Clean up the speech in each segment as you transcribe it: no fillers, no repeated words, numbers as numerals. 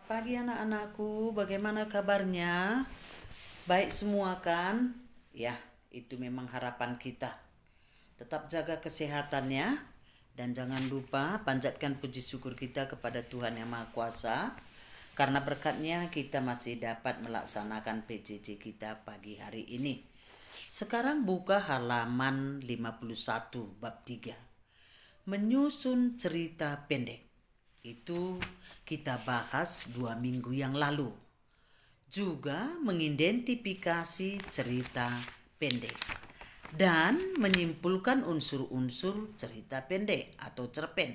Pagi anak-anakku, bagaimana kabarnya? Baik semua kan? Ya, itu memang harapan kita. Tetap jaga kesehatannya dan jangan lupa panjatkan puji syukur kita kepada Tuhan Yang Maha Kuasa. Karena berkatnya kita masih dapat melaksanakan PJJ kita pagi hari ini. Sekarang buka halaman 51 bab 3. Menyusun cerita pendek. Itu kita bahas 2 minggu yang lalu. Juga mengidentifikasi cerita pendek dan menyimpulkan unsur-unsur cerita pendek atau cerpen.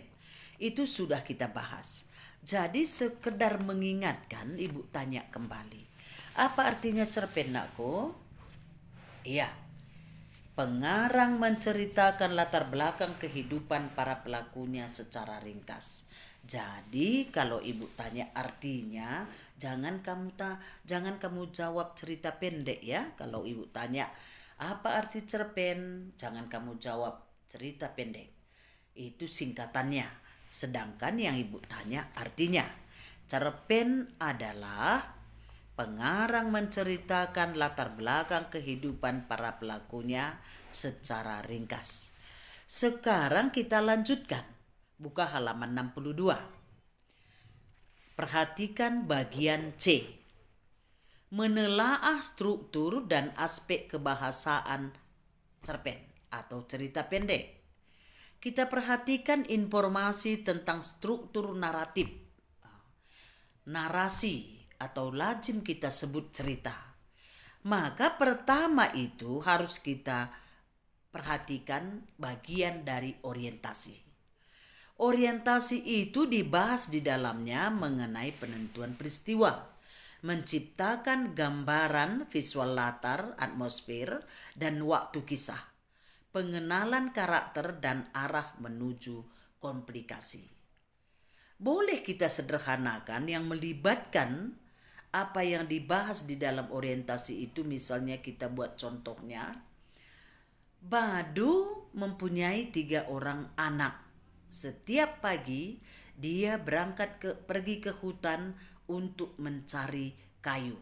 Itu sudah kita bahas. Jadi sekedar mengingatkan, Ibu tanya kembali. Apa artinya cerpen, nakku? Iya. Pengarang menceritakan latar belakang kehidupan para pelakunya secara ringkas. Jadi kalau ibu tanya artinya, jangan kamu jawab cerita pendek ya. Kalau ibu tanya apa arti cerpen, jangan kamu jawab cerita pendek. Itu singkatannya. Sedangkan yang ibu tanya artinya. Cerpen adalah pengarang menceritakan latar belakang kehidupan para pelakunya secara ringkas. Sekarang kita lanjutkan. Buka halaman 62. Perhatikan bagian C. Menelaah struktur dan aspek kebahasaan cerpen atau cerita pendek. Kita perhatikan informasi tentang struktur naratif. Narasi atau lazim kita sebut cerita. Maka pertama itu harus kita perhatikan bagian dari orientasi. Orientasi itu dibahas di dalamnya mengenai penentuan peristiwa, menciptakan gambaran visual latar, atmosfer, dan waktu kisah, pengenalan karakter dan arah menuju komplikasi. Boleh kita sederhanakan yang melibatkan apa yang dibahas di dalam orientasi itu. Misalnya kita buat contohnya, Badu mempunyai 3 orang anak. Setiap pagi dia pergi ke hutan untuk mencari kayu.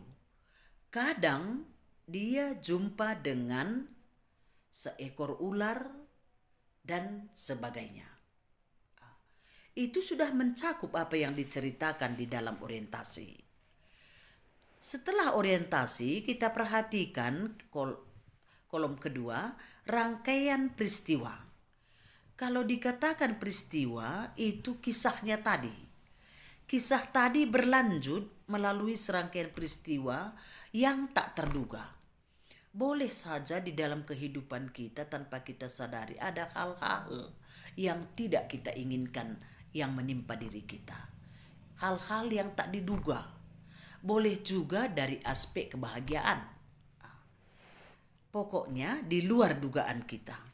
Kadang dia jumpa dengan seekor ular dan sebagainya. Itu sudah mencakup apa yang diceritakan di dalam orientasi. Setelah orientasi, kita perhatikan kolom kedua, rangkaian peristiwa. Kalau dikatakan peristiwa, itu kisahnya tadi. Kisah tadi berlanjut melalui serangkaian peristiwa yang tak terduga. Boleh saja di dalam kehidupan kita tanpa kita sadari ada hal-hal yang tidak kita inginkan yang menimpa diri kita. Hal-hal yang tak diduga. Boleh juga dari aspek kebahagiaan. Pokoknya di luar dugaan kita.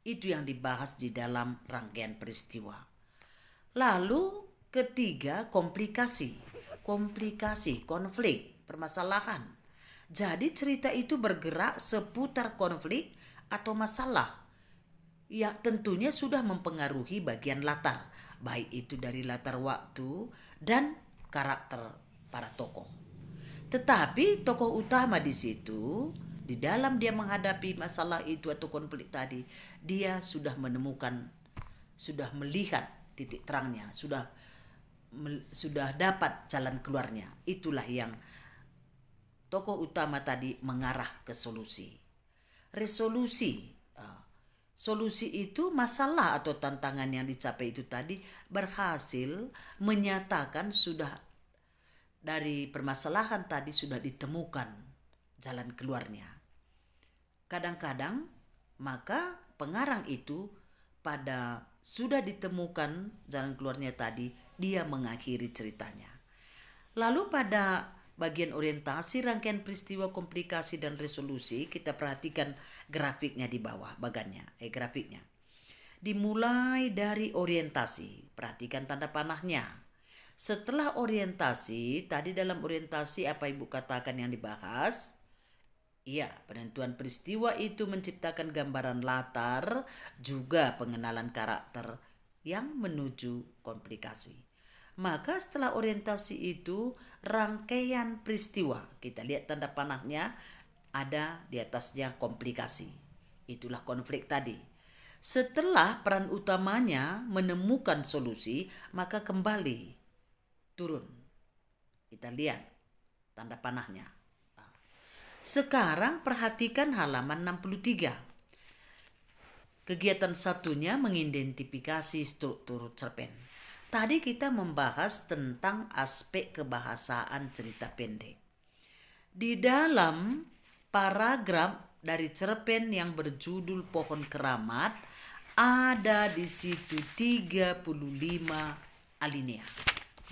Itu yang dibahas di dalam rangkaian peristiwa. Lalu ketiga, komplikasi. Komplikasi, konflik, permasalahan. Jadi cerita itu bergerak seputar konflik atau masalah. Ya tentunya sudah mempengaruhi bagian latar, baik itu dari latar waktu dan karakter para tokoh. Tetapi tokoh utama di situ, di dalam dia menghadapi masalah itu atau konflik tadi, dia sudah menemukan, sudah melihat titik terangnya, sudah dapat jalan keluarnya. Itulah yang tokoh utama tadi mengarah ke solusi. Resolusi. Solusi itu masalah atau tantangan yang dicapai itu tadi berhasil menyatakan sudah dari permasalahan tadi sudah ditemukan jalan keluarnya. Kadang-kadang maka pengarang itu pada sudah ditemukan jalan keluarnya tadi, dia mengakhiri ceritanya. Lalu pada bagian orientasi, rangkaian peristiwa, komplikasi, dan resolusi, kita perhatikan grafiknya di bawah grafiknya. Dimulai dari orientasi, perhatikan tanda panahnya. Setelah orientasi, tadi dalam orientasi apa Ibu katakan yang dibahas? Iya, penentuan peristiwa itu menciptakan gambaran latar, juga pengenalan karakter yang menuju komplikasi. Maka setelah orientasi itu rangkaian peristiwa. Kita lihat tanda panahnya ada di atasnya komplikasi. Itulah konflik tadi. Setelah peran utamanya menemukan solusi, maka kembali turun. Kita lihat tanda panahnya. Sekarang perhatikan halaman 63. Kegiatan satunya mengidentifikasi struktur cerpen. Tadi kita membahas tentang aspek kebahasaan cerita pendek. Di dalam paragraf dari cerpen yang berjudul Pohon Keramat, ada di situ 35 alinea.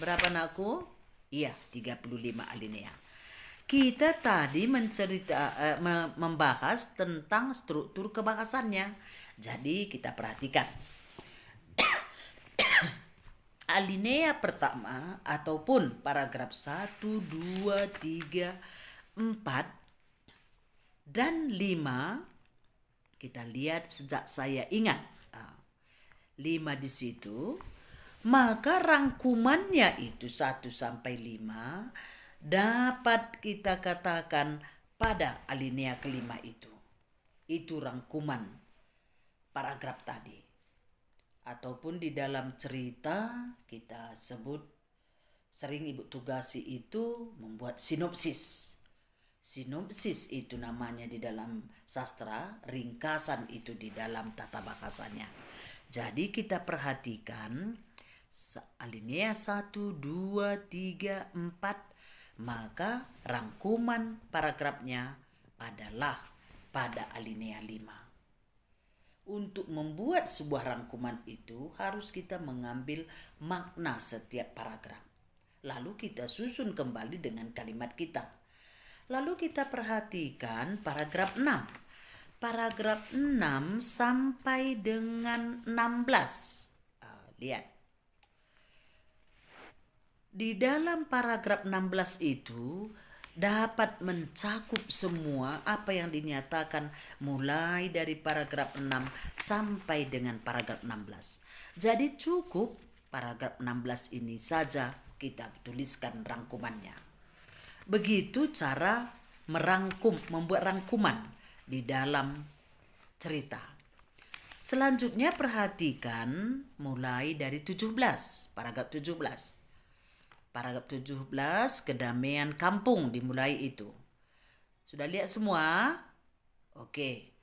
Berapa anakku? Iya, 35 alinea. Kita tadi membahas tentang struktur kebahasannya. Jadi kita perhatikan. Alinea pertama ataupun paragraf 1, 2, 3, 4 dan 5 kita lihat sejak saya ingat 5 di situ, maka rangkumannya itu 1 sampai 5 dapat kita katakan pada alinea kelima itu. Itu rangkuman paragraf tadi. Ataupun di dalam cerita kita sebut, sering ibu tugasi itu membuat sinopsis. Sinopsis itu namanya di dalam sastra, ringkasan itu di dalam tata bahasanya. Jadi kita perhatikan alinea 1, 2, 3, 4, maka rangkuman paragrafnya adalah pada alinea 5. Untuk membuat sebuah rangkuman itu harus kita mengambil makna setiap paragraf. Lalu kita susun kembali dengan kalimat kita. Lalu kita perhatikan paragraf 6. Paragraf 6 sampai dengan 16. Lihat. Di dalam paragraf 16 itu dapat mencakup semua apa yang dinyatakan mulai dari paragraf 6 sampai dengan paragraf 16. Jadi cukup paragraf 16 ini saja kita tuliskan rangkumannya. Begitu cara membuat rangkuman di dalam cerita. Selanjutnya perhatikan mulai dari 17, paragraf 17. Paragraf 17, kedamaian kampung dimulai itu. Sudah lihat semua? Oke.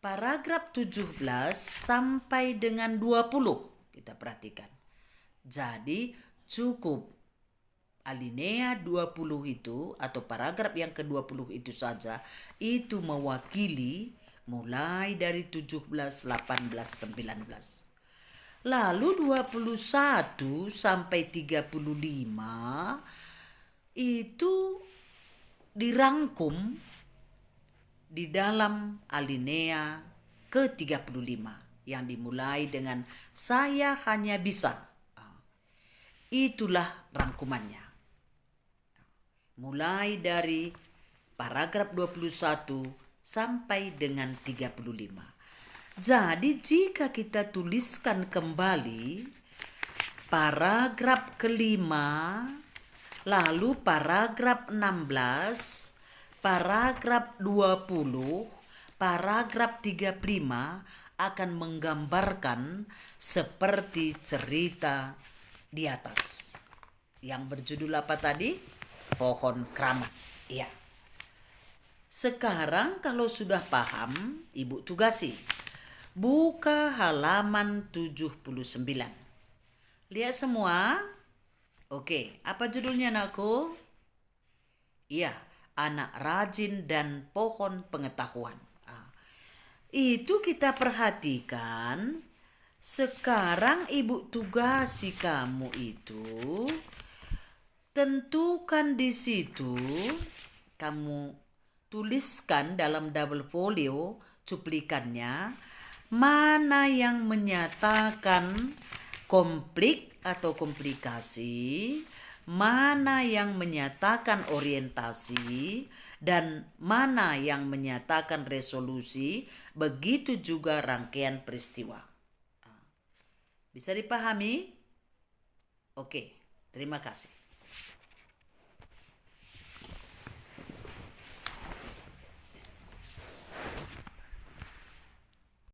Paragraf 17 sampai dengan 20 kita perhatikan. Jadi cukup alinea 20 itu atau paragraf yang ke-20 itu saja itu mewakili mulai dari 17, 18, 19. Lalu 21 sampai 35 itu dirangkum di dalam alinea ke-35 yang dimulai dengan saya hanya bisa. Itulah rangkumannya. Mulai dari paragraf 21 sampai dengan 35. Jadi jika kita tuliskan kembali paragraf kelima, lalu paragraf 16, paragraf 20, paragraf 35 akan menggambarkan seperti cerita di atas. Yang berjudul apa tadi? Pohon Keramat. Iya. Sekarang kalau sudah paham, ibu tugasi. Buka halaman 79. Lihat semua? Oke, apa judulnya anakku? Iya, anak rajin dan pohon pengetahuan. Itu kita perhatikan. Sekarang ibu tugasi kamu itu tentukan di situ, kamu tuliskan dalam double folio cuplikannya, mana yang menyatakan konflik atau komplikasi, mana yang menyatakan orientasi, dan mana yang menyatakan resolusi, begitu juga rangkaian peristiwa. Bisa dipahami? Oke, Terima kasih.